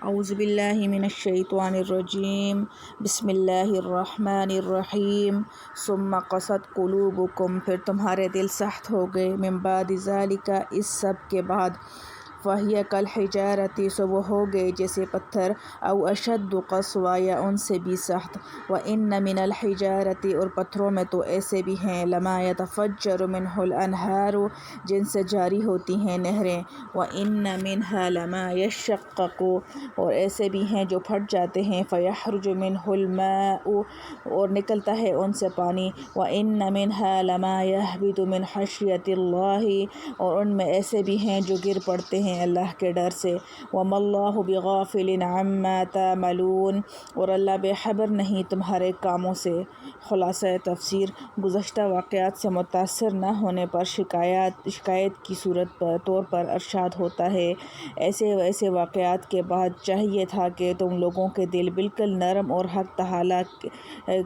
اعوذ باللہ من الشیطان الرجیم بسم اللہ الرحمن الرحیم ثم قست قلوبکم، پھر تمہارے دل سخت ہو گئے، من بعد ذالک، اس سب کے بعد، فہی کالحجارۃ، سو وہ ہو گئے جیسے پتھر، او اشد قسوہ، یا ان سے بھی سخت، وان من الحجارۃ، اور پتھروں میں تو ایسے بھی ہیں، لما یتفجر منہ الانہار، جن سے جاری ہوتی ہیں نہریں، وان منہا لما یشقق، اور ایسے بھی ہیں جو پھٹ جاتے ہیں، فیخرج منہ الماء، اور نکلتا ہے ان سے پانی، وان منہا لما یہبط من خشیۃ اللہ، اور ان میں ایسے بھی ہیں جو گر پڑتے ہیں اللہ کے ڈر سے، وما اللہ بغافل عما تعملون، اور اللہ بے خبر نہیں تمہارے کاموں سے۔ خلاصہ تفسیر، گزشتہ واقعات سے متاثر نہ ہونے پر شکایت کی طور پر ارشاد ہوتا ہے، ایسے واقعات کے بعد چاہیے تھا کہ تم لوگوں کے دل بالکل نرم اور حق تعالیٰ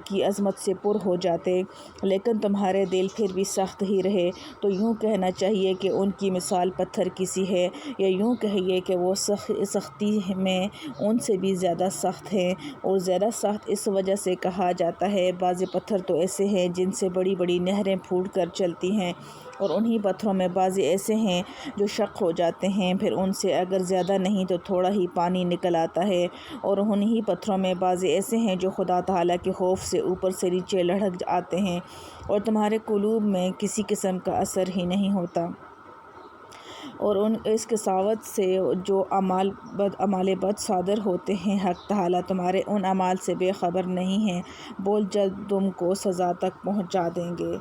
کی عظمت سے پر ہو جاتے، لیکن تمہارے دل پھر بھی سخت ہی رہے، تو یوں کہنا چاہیے کہ ان کی مثال پتھر کی سی ہے، یا یوں کہیے کہ وہ سختی میں ان سے بھی زیادہ سخت ہیں، اور زیادہ سخت اس وجہ سے کہا جاتا ہے، بعض پتھر تو ایسے ہیں جن سے بڑی بڑی نہریں پھوٹ کر چلتی ہیں، اور انہی پتھروں میں بعض ایسے ہیں جو شق ہو جاتے ہیں، پھر ان سے اگر زیادہ نہیں تو تھوڑا ہی پانی نکل آتا ہے، اور انہی پتھروں میں بعض ایسے ہیں جو خدا تعالیٰ کے خوف سے اوپر سے نیچے لڑھک آتے ہیں، اور تمہارے قلوب میں کسی قسم کا اثر ہی نہیں ہوتا، اور اس قساوت سے جو اعمال بد صادر ہوتے ہیں، حق تعالیٰ تمہارے ان اعمال سے بے خبر نہیں ہیں، بول جلد تم کو سزا تک پہنچا دیں گے۔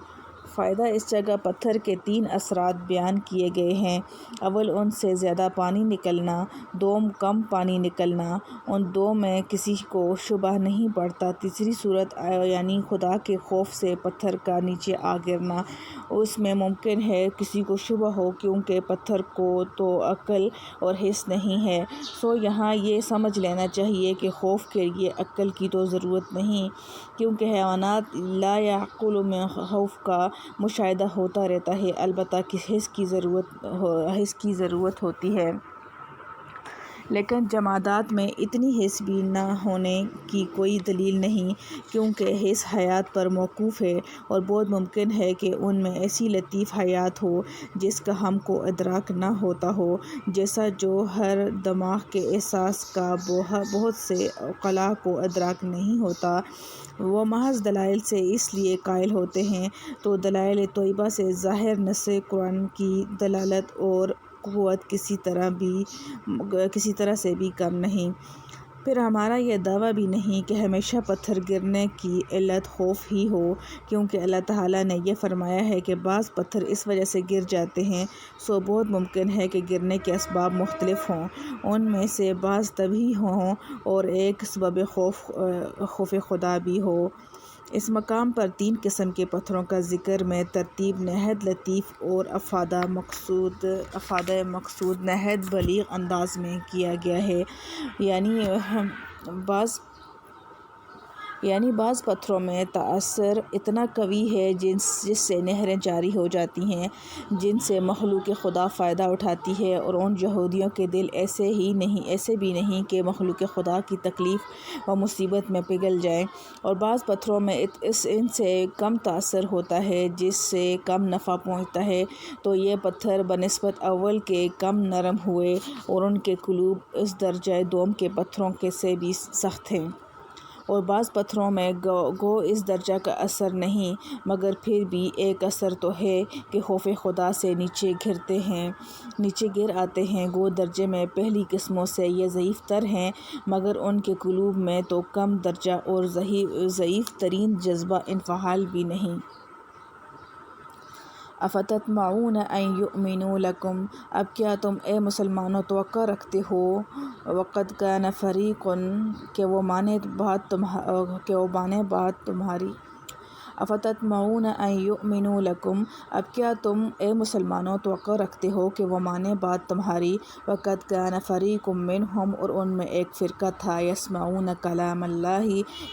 فائدہ، اس جگہ پتھر کے 3 اثرات بیان کیے گئے ہیں، اول ان سے زیادہ پانی نکلنا، دوم کم پانی نکلنا، ان دو میں کسی کو شبہ نہیں پڑتا، تیسری صورت یعنی خدا کے خوف سے پتھر کا نیچے آ گرنا، اس میں ممکن ہے کسی کو شبہ ہو کیونکہ پتھر کو تو عقل اور حس نہیں ہے، سو یہاں یہ سمجھ لینا چاہیے کہ خوف کے لیے عقل کی تو ضرورت نہیں، کیونکہ حیوانات لا یعقلون میں خوف کا مشاہدہ ہوتا رہتا ہے، البتہ حس کی ضرورت ہوتی ہے، لیکن جمادات میں اتنی حس بھی نہ ہونے کی کوئی دلیل نہیں، کیونکہ حس حیات پر موقوف ہے، اور بہت ممکن ہے کہ ان میں ایسی لطیف حیات ہو جس کا ہم کو ادراک نہ ہوتا ہو، جیسا جو ہر دماغ کے احساس کا بہت سے عقلاء کو ادراک نہیں ہوتا، وہ محض دلائل سے اس لیے قائل ہوتے ہیں، تو دلائل طیبہ سے ظاہر نص قرآن کی دلالت اور قوت کسی طرح سے بھی کم نہیں۔ پھر ہمارا یہ دعویٰ بھی نہیں کہ ہمیشہ پتھر گرنے کی علت خوف ہی ہو، کیونکہ اللہ تعالیٰ نے یہ فرمایا ہے کہ بعض پتھر اس وجہ سے گر جاتے ہیں، سو بہت ممکن ہے کہ گرنے کے اسباب مختلف ہوں، ان میں سے بعض طبعی ہوں اور ایک سبب خوف خدا بھی ہو۔ اس مقام پر 3 قسم کے پتھروں کا ذکر میں ترتیب نہایت لطیف اور افادہ مقصود نہایت بلیغ انداز میں کیا گیا ہے، یعنی بعض پتھروں میں تاثر اتنا قوی ہے جس سے نہریں جاری ہو جاتی ہیں، جن سے مخلوق خدا فائدہ اٹھاتی ہے، اور ان یہودیوں کے دل ایسے بھی نہیں کہ مخلوق خدا کی تکلیف و مصیبت میں پگھل جائیں، اور بعض پتھروں میں ان سے کم تاثر ہوتا ہے جس سے کم نفع پہنچتا ہے، تو یہ پتھر بنسبت اول کے کم نرم ہوئے، اور ان کے قلوب اس درجہ دوم کے پتھروں سے بھی سخت ہیں، اور بعض پتھروں میں گو اس درجہ کا اثر نہیں، مگر پھر بھی ایک اثر تو ہے کہ خوف خدا سے نیچے گر آتے ہیں، گو درجے میں پہلی قسموں سے یہ ضعیف تر ہیں، مگر ان کے قلوب میں تو کم درجہ اور ضعیف ترین جذبہ انفعال بھی نہیں۔ افتطمعون ان یؤمنوا لکم، اب کیا تم اے مسلمانوں توقع رکھتے ہو، وقد کان فریق، کہ وہ مانے بات تمہاری، افتطمعون ان یؤمنوا لکم، اب کیا تم اے مسلمانوں توقع رکھتے ہو کہ وہ مانے بات تمہاری، وقد کان فریق منہم، اور ان میں ایک فرقہ تھا، یسمعون کلام اللہ،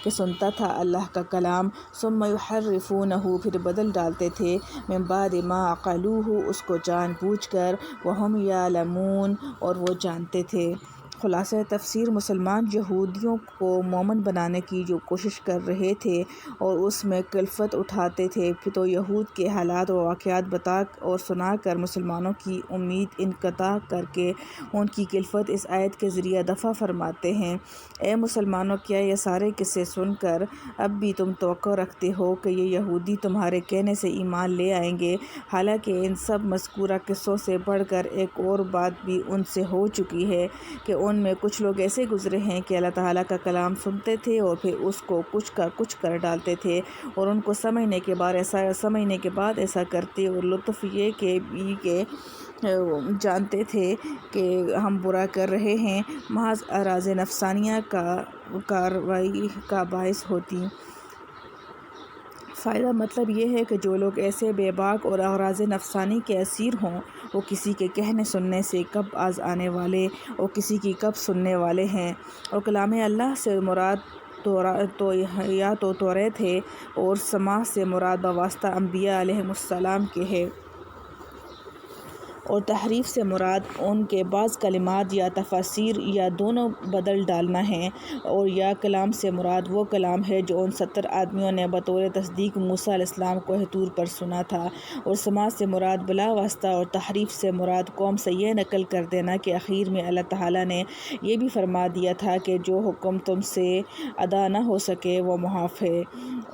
کہ سنتا تھا اللہ کا کلام، ثم یحرفونہ، پھر بدل ڈالتے تھے، من بعد ما عقلوہ، اس کو جان بوجھ کر، وہم یعلمون، اور وہ جانتے تھے، خلاصہ تفسیر مسلمان یہودیوں کو مومن بنانے کی جو کوشش کر رہے تھے اور اس میں کلفت اٹھاتے تھے تو یہود کے حالات و واقعات بتا اور سنا کر مسلمانوں کی امید انقطاع کر کے ان کی کلفت اس آیت کے ذریعہ دفع فرماتے ہیں۔ اے مسلمانوں، کیا یہ سارے قصے سن کر اب بھی تم توقع رکھتے ہو کہ یہ یہودی تمہارے کہنے سے ایمان لے آئیں گے؟ حالانکہ ان سب مذکورہ قصوں سے بڑھ کر ایک اور بات بھی ان سے ہو چکی ہے کہ ان میں کچھ لوگ ایسے گزرے ہیں کہ اللہ تعالیٰ کا کلام سنتے تھے اور پھر اس کو کچھ کا کچھ کر ڈالتے تھے اور ان کو سمجھنے کے بعد ایسا کرتے اور لطف یہ کہ جانتے تھے کہ ہم برا کر رہے ہیں، محض اراض نفسانیہ کارروائی کا باعث ہوتی۔ فائدہ مطلب یہ ہے کہ جو لوگ ایسے بے باک اور اغراض نفسانی کے اسیر ہوں، وہ کسی کے کہنے سننے سے کب باز آنے والے اور کسی کی کب سننے والے ہیں۔ اور کلام اللہ سے مراد یا تو توریت ہے اور سماع سے مراد بواسطہ انبیاء علیہم السلام کے ہے، اور تحریف سے مراد ان کے بعض کلمات یا تفاسیر یا دونوں بدل ڈالنا ہے، اور یا کلام سے مراد وہ کلام ہے جو ان 70 آدمیوں نے بطور تصدیق موسیٰ علیہ السلام کوہ طور پر سنا تھا، اور سماع سے مراد بلا واسطہ، اور تحریف سے مراد قوم سے یہ نقل کر دینا کہ آخر میں اللہ تعالیٰ نے یہ بھی فرما دیا تھا کہ جو حکم تم سے ادا نہ ہو سکے وہ محاف ہے۔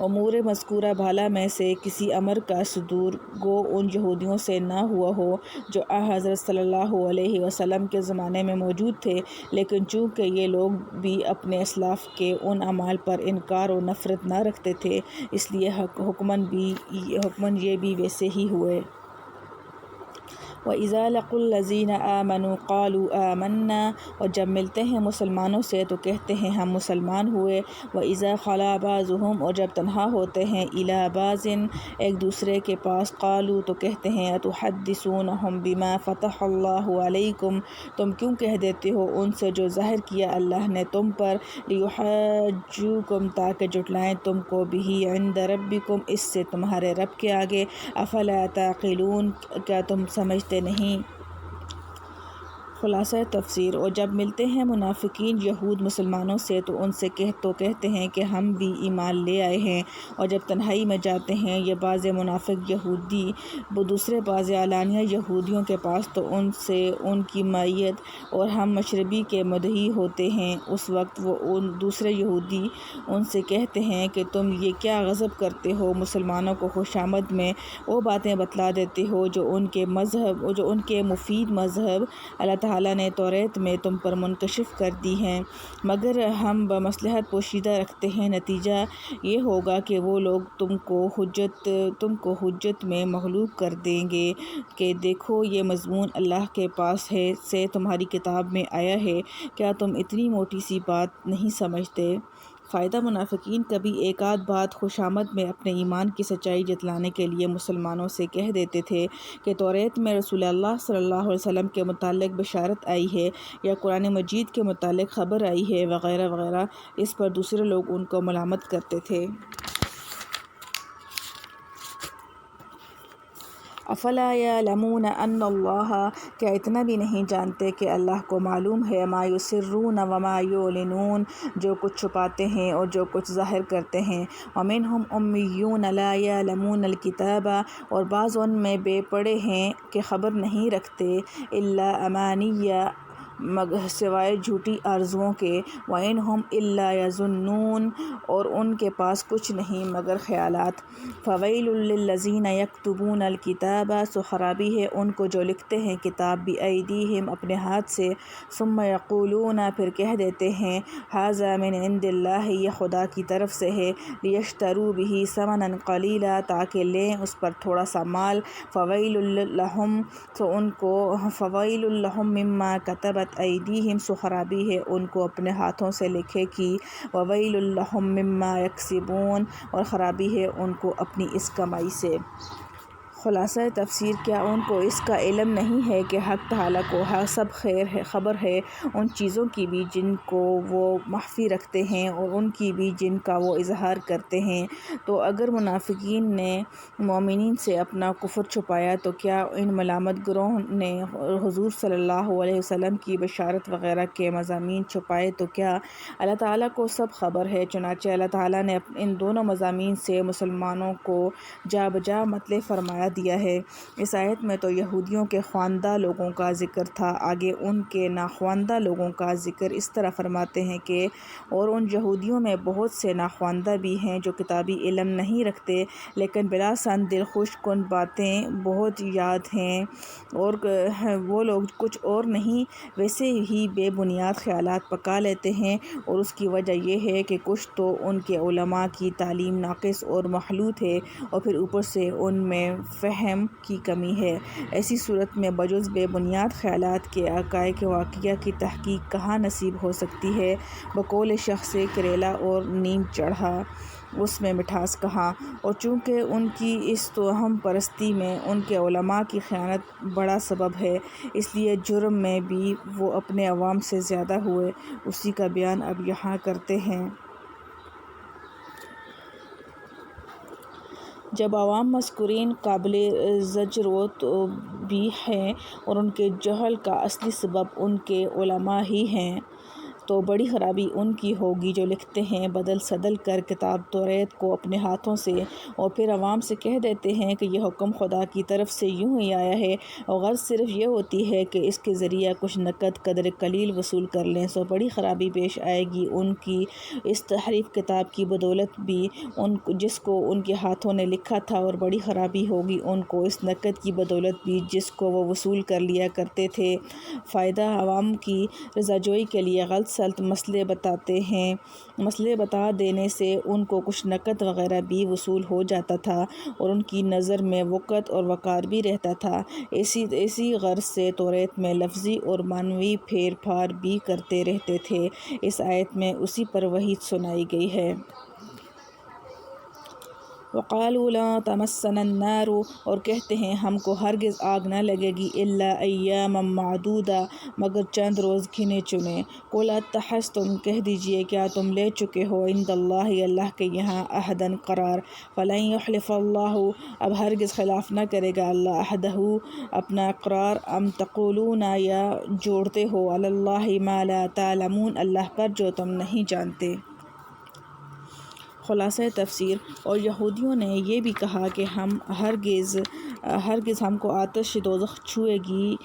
امور مذکورہ بالا میں سے کسی امر کا صدور گو ان یہودیوں سے نہ ہوا ہو جو حضرت صلی اللہ علیہ وسلم کے زمانے میں موجود تھے، لیکن چونکہ یہ لوگ بھی اپنے اسلاف کے ان اعمال پر انکار و نفرت نہ رکھتے تھے، اس لیے حکماً یہ بھی ویسے ہی ہوئے۔ وَإِذَا لَقُوا الَّذِينَ آمَنُوا قَالُوا آمَنَّا، اور جب ملتے ہیں مسلمانوں سے تو کہتے ہیں ہم مسلمان ہوئے۔ وَإِذَا خَلَا بَعْضُهُمْ، اور جب تنہا ہوتے ہیں إِلَىٰ بَعْضٍ ایک دوسرے کے پاس، قالوا تو کہتے ہیں أَتُحَدِّثُونَهُم بِمَا فَتَحَ اللَّهُ عَلَيْكُمْ، تم کیوں کہہ دیتے ہو ان سے جو ظاہر کیا اللہ نے تم پر، لِيُحَاجُّوكُمْ تاکہ جھٹلائیں تم کو، بِهِ عِندَ رَبِّكُمْ اس سے تمہارے رب کے آگے، أَفَلَا تَعْقِلُونَ کیا تم سمجھتے نہیں؟ خلاصہ تفسیر، اور جب ملتے ہیں منافقین یہود مسلمانوں سے تو ان سے کہتے ہیں کہ ہم بھی ایمان لے آئے ہیں، اور جب تنہائی میں جاتے ہیں یہ بعض منافق یہودی دوسرے بعض اعلانیہ یہودیوں کے پاس تو ان سے ان کی معیت اور ہم مشربی کے مدعی ہوتے ہیں، اس وقت وہ ان دوسرے یہودی ان سے کہتے ہیں کہ تم یہ کیا غضب کرتے ہو، مسلمانوں کو خوشامد میں وہ باتیں بتلا دیتے ہو جو ان کے مفید مذہب اللہ تعالیٰ نے توریت میں تم پر منکشف کر دی ہیں، مگر ہم بمصلحت پوشیدہ رکھتے ہیں، نتیجہ یہ ہوگا کہ وہ لوگ تم کو حجت میں مغلوب کر دیں گے کہ دیکھو یہ مضمون اللہ کے پاس سے تمہاری کتاب میں آیا ہے، کیا تم اتنی موٹی سی بات نہیں سمجھتے؟ فائدہ منافقین کبھی ایک آدھ بات خوشامد میں اپنے ایمان کی سچائی جتلانے کے لیے مسلمانوں سے کہہ دیتے تھے کہ توریت میں رسول اللہ صلی اللہ علیہ وسلم کے متعلق بشارت آئی ہے یا قرآن مجید کے متعلق خبر آئی ہے وغیرہ وغیرہ، اس پر دوسرے لوگ ان کو ملامت کرتے تھے۔ افلا یعلمون ان اللہ، کیا اتنا بھی نہیں جانتے کہ اللہ کو معلوم ہے، ما یسرون وما یعلنون، جو کچھ چھپاتے ہیں اور جو کچھ ظاہر کرتے ہیں۔ ومنہم امیون لا یعلمون الکتاب، اور بعض ان میں بے پڑھے ہیں کہ خبر نہیں رکھتے، الا امانی، سوائے جھوٹی آرزوؤں کے، وَإِنْ هُمْ إِلَّا يَظُنُّونَ، اور ان کے پاس کچھ نہیں مگر خیالات۔ فَوَيْلٌ لِّلَّذِينَ يَكْتُبُونَ الْكِتَابَ، سو خرابی ہے ان کو جو لکھتے ہیں کتاب، بِأَيْدِيهِمْ اپنے ہاتھ سے، ثُمَّ يَقُولُونَ پھر کہہ دیتے ہیں، هَٰذَا مِنْ عِندِ اللَّهِ، یہ خدا کی طرف سے ہے، لِيَشْتَرُوا بِهِ ثَمَنًا قَلِيلًا تاکہ لیں اس پر تھوڑا سا مال، فَوَيْلٌ لَّهُمْ، تو ان کو فَوَيْلٌ لَّهُم مِّمَّا كَتَبَتْ أَيْدِيهِمْ، سو خرابی ہے ان کو اپنے ہاتھوں سے لکھے کی، وَوَيْلٌ لَّهُم مِّمَّا يَكْسِبُونَ، اور خرابی ہے ان کو اپنی اس کمائی سے۔ خلاصہ تفسیر کیا ان کو اس کا علم نہیں ہے کہ حق تعالیٰ کو سب خبر ہے ان چیزوں کی بھی جن کو وہ مخفی رکھتے ہیں اور ان کی بھی جن کا وہ اظہار کرتے ہیں؟ تو اگر منافقین نے مومنین سے اپنا کفر چھپایا تو کیا ان ملامت گروہ نے حضور صلی اللہ علیہ وسلم کی بشارت وغیرہ کے مضامین چھپائے تو کیا اللہ تعالیٰ کو سب خبر ہے؟ چنانچہ اللہ تعالیٰ نے ان دونوں مضامین سے مسلمانوں کو جا بجا مطلع فرمایا دیا ہے۔ اس آیت میں تو یہودیوں کے خواندہ لوگوں کا ذکر تھا، آگے ان کے ناخواندہ لوگوں کا ذکر اس طرح فرماتے ہیں کہ اور ان یہودیوں میں بہت سے ناخواندہ بھی ہیں جو کتابی علم نہیں رکھتے لیکن بلا سن دل خوش کن باتیں بہت یاد ہیں، اور وہ لوگ کچھ اور نہیں ویسے ہی بے بنیاد خیالات پکا لیتے ہیں، اور اس کی وجہ یہ ہے کہ کچھ تو ان کے علماء کی تعلیم ناقص اور مخلوط ہے اور پھر اوپر سے ان میں فہم کی کمی ہے۔ ایسی صورت میں بجز بے بنیاد خیالات کے حقائق واقعہ کی تحقیق کہاں نصیب ہو سکتی ہے؟ بقول شخص کریلا اور نیم چڑھا، اس میں مٹھاس کہاں؟ اور چونکہ ان کی اس توہم پرستی میں ان کے علماء کی خیانت بڑا سبب ہے، اس لیے جرم میں بھی وہ اپنے عوام سے زیادہ ہوئے۔ اسی کا بیان اب یہاں کرتے ہیں۔ جب عوام مذکورین قابل زجر بھی ہیں اور ان کے جہل کا اصلی سبب ان کے علماء ہی ہیں، تو بڑی خرابی ان کی ہوگی جو لکھتے ہیں بدل صدل کر کتاب توریت کو اپنے ہاتھوں سے، اور پھر عوام سے کہہ دیتے ہیں کہ یہ حکم خدا کی طرف سے یوں ہی آیا ہے، اور غرض صرف یہ ہوتی ہے کہ اس کے ذریعہ کچھ نقد قدر قلیل وصول کر لیں۔ سو بڑی خرابی پیش آئے گی ان کی اس تحریف کتاب کی بدولت بھی جس کو ان کے ہاتھوں نے لکھا تھا، اور بڑی خرابی ہوگی ان کو اس نقد کی بدولت بھی جس کو وہ وصول کر لیا کرتے تھے۔ فائدہ عوام کی رضاجوئی کے لیے غلط سلط مسئلے بتاتے ہیں، مسئلے بتا دینے سے ان کو کچھ نقد وغیرہ بھی وصول ہو جاتا تھا اور ان کی نظر میں وقت اور وقار بھی رہتا تھا۔ اسی غرض سے توریت میں لفظی اور معنوی پھیر پھار بھی کرتے رہتے تھے۔ اس آیت میں اسی پر وعید سنائی گئی ہے۔ وَقَالُوا لَن تَمَسَّنَا النَّارُ، اور کہتے ہیں ہم کو ہرگز آگ نہ لگے گی، إِلَّا أَيَّامًا مَّعْدُودَةً، مگر چند روز گنے چنے۔ قُلْ أَتَّخَذْتُمْ، کہہ دیجئے کیا تم لے چکے ہو عند اللہ، اللہ کے یہاں عہدًا قرار، فَلَن يُخْلِفَ اللَّهُ، اب ہرگز خلاف نہ کرے گا اللہ عہدہ اپنا اقرار، أَمْ تَقُولُونَ، یا جوڑتے ہو علی اللہ ما لا تعلمون، اللہ پر جو تم نہیں جانتے۔ خلاصہ تفسیر، اور یہودیوں نے یہ بھی کہا کہ ہرگز ہم کو آتش دوزخ چھوئے گی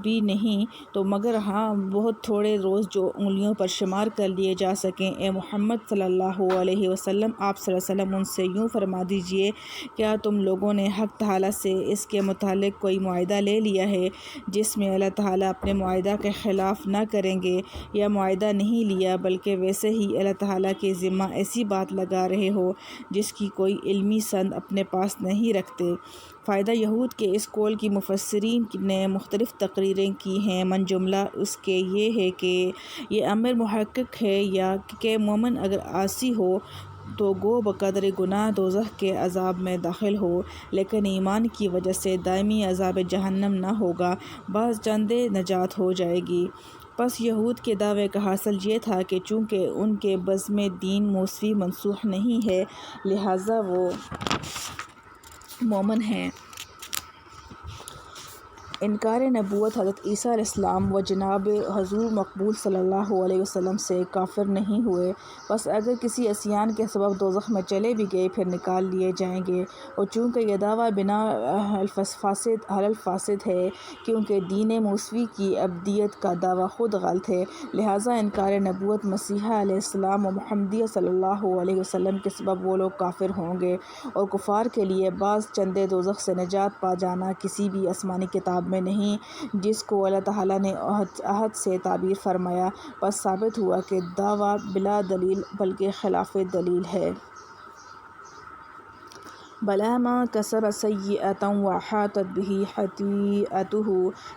بھی نہیں، تو مگر ہاں بہت تھوڑے روز جو انگلیوں پر شمار کر لیے جا سکیں۔ اے محمد صلی اللہ علیہ وسلم، آپ صلی اللہ علیہ وسلم ان سے یوں فرما دیجئے، کیا تم لوگوں نے حق تعالیٰ سے اس کے متعلق کوئی معاہدہ لے لیا ہے جس میں اللہ تعالیٰ اپنے معاہدہ کے خلاف نہ کریں گے، یا معاہدہ نہیں لیا بلکہ ویسے ہی اللہ تعالیٰ کے ذمہ ایسی بات لگا رہے ہو جس کی کوئی علمی سند اپنے پاس نہیں رکھتے؟ فائدہ یہود کے اس قول کی مفسرین نے مختلف تقریریں کی ہیں، من جملہ اس کے یہ ہے کہ یہ امر محقق ہے یا کہ مومن اگر عاصی ہو تو گو بقدر گناہ دوزخ کے عذاب میں داخل ہو، لیکن ایمان کی وجہ سے دائمی عذاب جہنم نہ ہوگا، بعض چندے نجات ہو جائے گی۔ پس یہود کے دعوے کا حاصل یہ تھا کہ چونکہ ان کے بزم دین موسوی منسوخ نہیں ہے لہٰذا وہ مومن ہیں۔ انکار نبوت حضرت عیسیٰ علیہ السلام و جناب حضور مقبول صلی اللہ علیہ وسلم سے کافر نہیں ہوئے، بس اگر کسی عصیان کے سبب دوزخ میں چلے بھی گئے پھر نکال لیے جائیں گے، اور چونکہ یہ دعویٰ بنا الفاسد ہے، کیونکہ دین موسوی کی ابدیت کا دعویٰ خود غلط ہے، لہٰذا انکار نبوت مسیحا علیہ السلام و محمدیہ صلی اللہ علیہ وسلم کے سبب وہ لوگ کافر ہوں گے، اور کفار کے لیے بعض چندے دوزخ سے نجات پا جانا کسی بھی آسمانی کتاب میں نہیں جس کو اللہ تعالیٰ نے عہد سے تعبیر فرمایا، بس ثابت ہوا کہ دعویٰ بلا دلیل بلکہ خلاف دلیل ہے۔ بلا ما کسب سیئۃ وحاطت بہ خطیئتہ،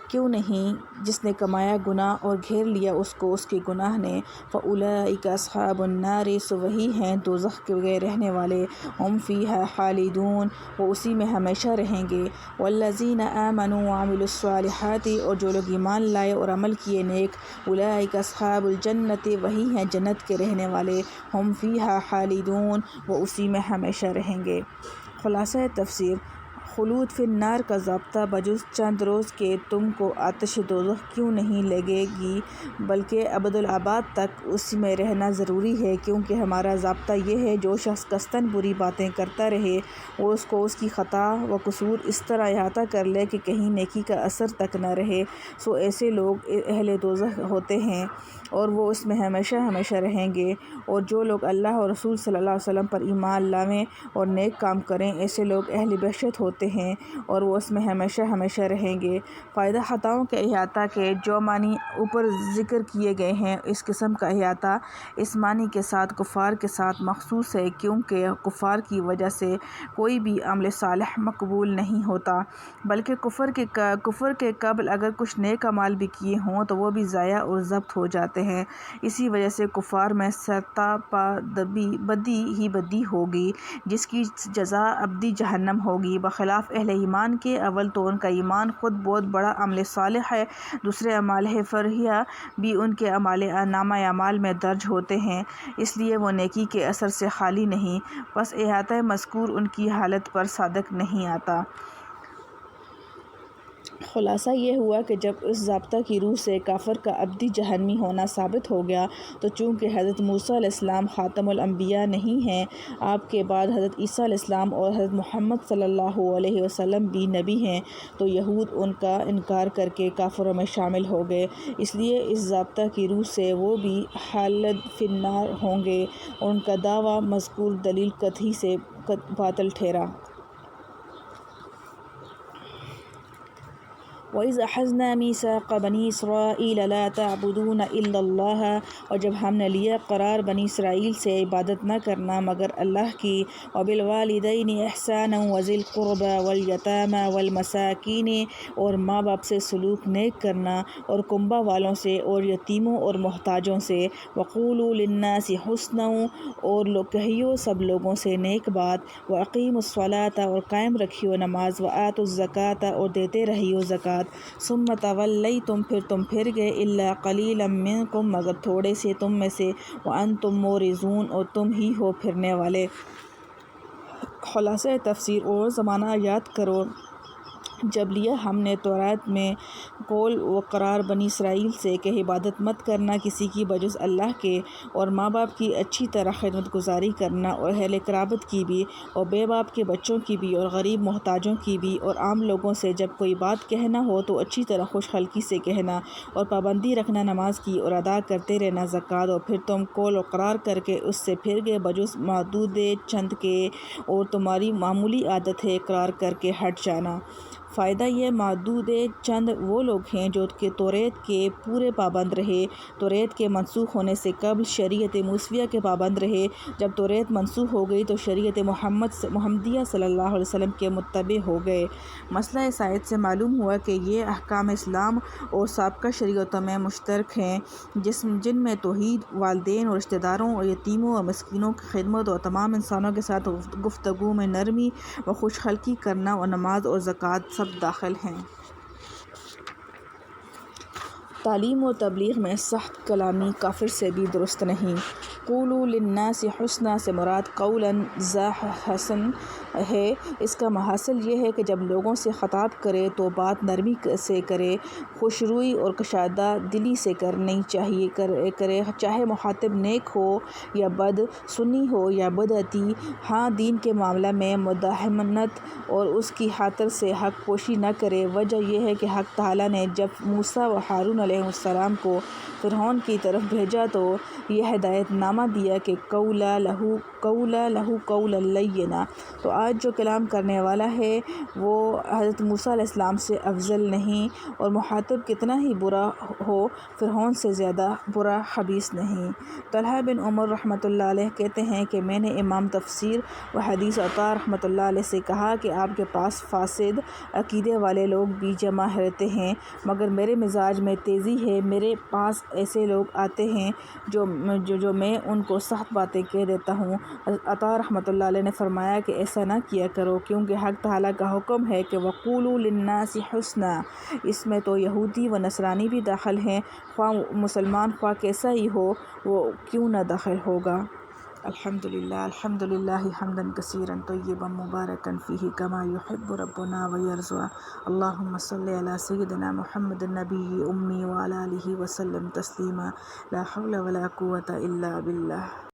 کیوں نہیں جس نے کمایا گناہ اور گھیر لیا اس کو اس کے گناہ نے، فاولئک اصحاب النار، سو وہی ہیں دوزخ کے رہنے والے، ہم فیہا خالدون، وہ اسی میں ہمیشہ رہیں گے، والذین آمنوا وعملوا الصالحات، اور جو لوگ ایمان لائے اور عمل کیے نیک، اولئک اصحاب الجنت، وہی ہیں جنت کے رہنے والے، ہم فیہا خالدون، وہ اسی میں ہمیشہ رہیں گے۔ خلاصہ تفسیر: خلود فی النار کا ضابطہ بجز چند روز کے تم کو آتش دوزخ کیوں نہیں لگے گی بلکہ ابدالآباد تک اس میں رہنا ضروری ہے، کیونکہ ہمارا ضابطہ یہ ہے جو شخص قصداً بری باتیں کرتا رہے اور اس کو اس کی خطا و قصور اس طرح احاطہ کر لے کہ کہیں نیکی کا اثر تک نہ رہے، سو ایسے لوگ اہل دوزخ ہوتے ہیں اور وہ اس میں ہمیشہ ہمیشہ رہیں گے، اور جو لوگ اللہ اور رسول صلی اللہ علیہ وسلم پر ایمان لائیں اور نیک کام کریں ایسے لوگ اہل بہشت ہوتے ہیں اور وہ اس میں ہمیشہ ہمیشہ رہیں گے۔ فائدہ خطاؤں کے احاطہ کے جو معنی اوپر ذکر کیے گئے ہیں، اس قسم کا احاطہ اس معنی کے ساتھ کفار کے ساتھ مخصوص ہے، کیونکہ کفار کی وجہ سے کوئی بھی عمل صالح مقبول نہیں ہوتا، بلکہ کفر کے قبل اگر کچھ نیک اعمال بھی کیے ہوں تو وہ بھی ضائع اور ضبط ہو جاتے ہیں، اسی وجہ سے کفار میں سرتا پا بدی ہی بدی ہوگی جس کی جزا ابدی جہنم ہوگی، بخلاف اہل ایمان کے، اول تو ان کا ایمان خود بہت بڑا عمل صالح ہے، دوسرے اعمال فرعیہ بھی ان کے نامہ اعمال میں درج ہوتے ہیں، اس لیے وہ نیکی کے اثر سے خالی نہیں، پس احاطہ مذکور ان کی حالت پر صادق نہیں آتا۔ خلاصہ یہ ہوا کہ جب اس ضابطہ کی روح سے کافر کا ابدی جہنمی ہونا ثابت ہو گیا تو چونکہ حضرت موسیٰ علیہ السلام خاتم الانبیاء نہیں ہیں، آپ کے بعد حضرت عیسیٰ علیہ السلام اور حضرت محمد صلی اللہ علیہ وسلم بھی نبی ہیں، تو یہود ان کا انکار کر کے کافروں میں شامل ہو گئے، اس لیے اس ضابطہ کی روح سے وہ بھی خالد فی النار ہوں گے اور ان کا دعویٰ مذکور دلیل قطعی سے باطل ٹھہرا۔ وَإِذْ أَخَذْنَا مِيثَاقَ بَنِي إِسْرَائِيلَ لَا تَعْبُدُونَ إِلَّا اللَّهَ، اور جب ہم نے لیا قرار بنی اسرائیل سے عبادت نہ کرنا مگر اللہ کی، وَبِالْوَالِدَيْنِ إِحْسَانًا وَذِي الْقُرْبَى وَالْيَتَامَى وَالْمَسَاكِينِ، اور ماں باپ سے سلوک نیک کرنا اور کنبہ والوں سے اور یتیموں اور محتاجوں سے، وَقُولُوا لِلنَّاسِ حُسْنًا، اور کہیو سب لوگوں سے نیک بات، وَأَقِیمُوا الصَّلَاةَ، اور قائم رکھیو نماز، وَآتُوا الزَّکَاةَ، اور دیتے رہیو زکوٰۃ، ثم تولیتم، پھر تم پھر گئے، الا قلیلا منکم، مگر تھوڑے سے تم میں سے، وانتم مورزون، اور تم ہی ہو پھرنے والے۔ خلاصہ تفسیر: اور زمانہ یاد کرو جب لیا ہم نے تورات میں قول و قرار بنی اسرائیل سے کہ عبادت مت کرنا کسی کی بجز اللہ کے، اور ماں باپ کی اچھی طرح خدمت گزاری کرنا، اور اہل قرابت کی بھی، اور بے باپ کے بچوں کی بھی، اور غریب محتاجوں کی بھی، اور عام لوگوں سے جب کوئی بات کہنا ہو تو اچھی طرح خوش خلقی سے کہنا، اور پابندی رکھنا نماز کی، اور ادا کرتے رہنا زکوٰۃ، اور پھر تم قول و قرار کر کے اس سے پھر گئے بجز معدود چند کے، اور تمہاری معمولی عادت ہے اقرار کر کے ہٹ جانا۔ فائدہ یہ معدود چند وہ لوگ ہیں جو کہ توریت کے پورے پابند رہے، توریت کے منسوخ ہونے سے قبل شریعت موسیٰ کے پابند رہے، جب توریت منسوخ ہو گئی تو شریعت محمدیہ صلی اللہ علیہ وسلم کے متبع ہو گئے۔ مسئلہ اس آیت سے معلوم ہوا کہ یہ احکام اسلام اور سابقہ شریعتوں میں مشترک ہیں، جن میں توحید، والدین اور رشتہ داروں اور یتیموں اور مسکینوں کی خدمت، اور تمام انسانوں کے ساتھ گفتگو میں نرمی و خوش خلقی کرنا، اور نماز اور زکوٰۃ سب داخل ہیں۔ تعلیم و تبلیغ میں سخت کلامی کافر سے بھی درست نہیں۔ قولوا للناس حسنا سے مراد قولا ذا حسن ہے، اس کا محاصل یہ ہے کہ جب لوگوں سے خطاب کرے تو بات نرمی سے کرے، خوشروئی اور کشادہ دلی سے کرنی کرے، چاہے مخاطب نیک ہو یا بد، سنی ہو یا بدعتی، ہاں دین کے معاملہ میں مداہنت اور اس کی خاطر سے حق پوشی نہ کرے۔ وجہ یہ ہے کہ حق تعالیٰ نے جب موسیٰ و ہارون علیہ السلام کو فرعون کی طرف بھیجا تو یہ ہدایت نامہ دیا کہ قولا لہو قولا لینا، تو آج جو کلام کرنے والا ہے وہ حضرت موسیٰ علیہ السلام سے افضل نہیں، اور مخاطب کتنا ہی برا ہو فرعون سے زیادہ برا خبیث نہیں۔ طلحہ بن عمر رحمۃ اللہ علیہ کہتے ہیں کہ میں نے امام تفسیر و حدیث عطا رحمۃ اللہ علیہ سے کہا کہ آپ کے پاس فاسد عقیدے والے لوگ بھی جمع رہتے ہیں، مگر میرے مزاج میں تیزی ہے، میرے پاس ایسے لوگ آتے ہیں جو میں ان کو سخت باتیں کہہ دیتا ہوں۔ حضرت عطا رحمۃ اللہ علیہ نے فرمایا کہ ایسا نہ کیا کرو، کیونکہ حق تعالیٰ کا حکم ہے کہ وَقُولُوا لِلنَّاسِ حُسْنًا، اس میں تو یہودی و نصرانی بھی داخل ہیں، خواہ مسلمان خواہ کیسا ہی ہو وہ کیوں نہ داخل ہوگا۔ الحمدللہ حمداً کثیراً طیباً مبارکاً فیہ کما یحب ربنا ویرضا۔ اللہم صلی علی سیدنا محمد النبی امی وعلی آلہ وسلم تسلیما، لا حول ولا قوة الا باللہ۔